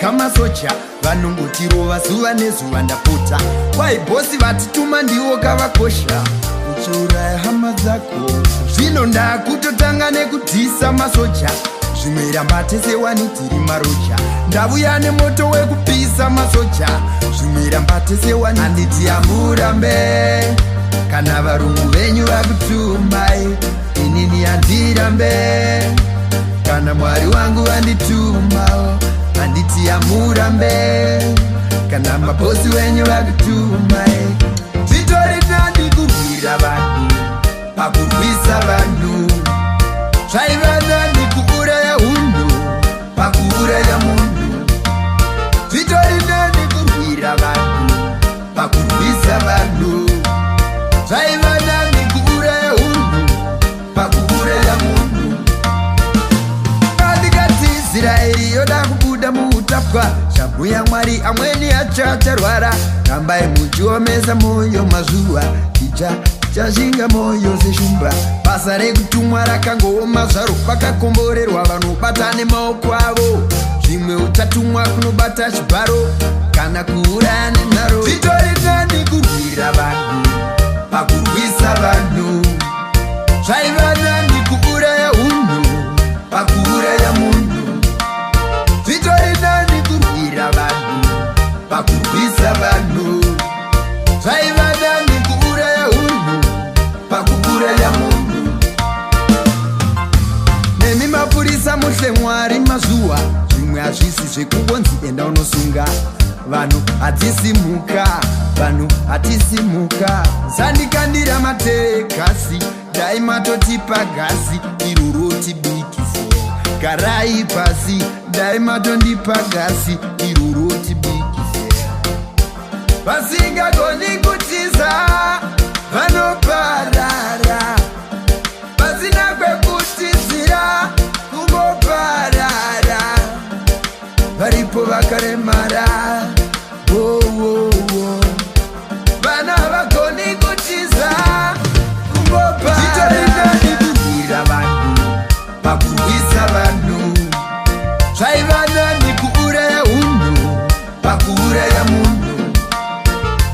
kamasocha vanongotirova zuva nezuva ndapota kwai bhosi vatituma ndiwo kavakosha kuchouraya hama dzako zvino ndakutotanga nekudhisa masocha zvimwe rambatesewani tiri marocha ndavuya nemoto wekupisa masocha zvimwe rambatesewani handiti amurambe kana varungu venyu vakutumai inini handirambe kana mwari wangu vanditumao handiti amurambe kana mabhosi wenyu vakutumai zvitori nani kurwira vanhu pakurwisa vanhu zvaiva nani kuuraya hunhu pakuuraya munhu zvitori nani kurwira vanhu pakurwisa vanhu zvaiva nani kuuraya hunhu pakuuraya munhu andikati Israeri yoda kubuda muutapwa shambu yaMwari amweni acho acharwara rambai muchiomesa moyo mazuva chashinga moyo seshumba basa rekutumwa rakangooma zvaro pakakomborerwa vanobata nemaoko avo zvimwe uchatumwa kunobata chibharo kana kuuraya nenharo zvitori nani kurwira vanhu pakurwisa vanhu zvaiva nani kuuraya hunhu pakuuraya munhu zvitori nani kurwira vanhu pakurwisa vanhu zvaiva nani kuuraya hunhu pakuuraya munhu nemi mapurisa muhle Mwari mazuva zvimwe hazvisi zvekungonzi enda unosunga vanhu hatisimuka vanhu hatisimuka zandikandira mategasi dai matotipa gasi iroro tibikise garai pasi dai matondipa gasi iroro tibikise vasingagoni kutiza vanoparara pasina kwekutizira kungoparara varipo vakaremara vana vagoni kutiza kungoparara kurwira vanhu pakurwisa vanhu zvaiva nani kuuraya hunhu pakuuraya munhu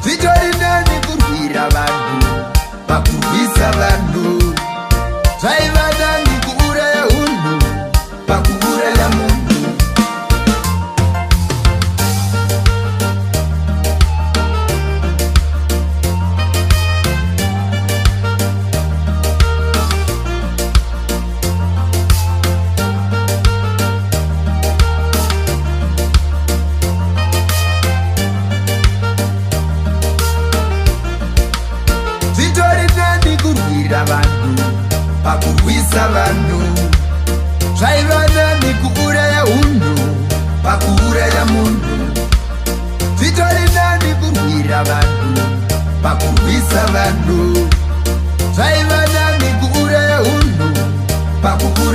zvitori nani kurwira vanhu pakurwisa vanhu zvaiva nani kuuraya hunhu pakuuraya munhu vanhu pakurwisa vanhu zvaiva nani kuuraya hunhu pakuuraya munhu zvitori nani kurwira vanhu pakurwisa vanhu zvaiva nani kuuraya hunhu pakuuraya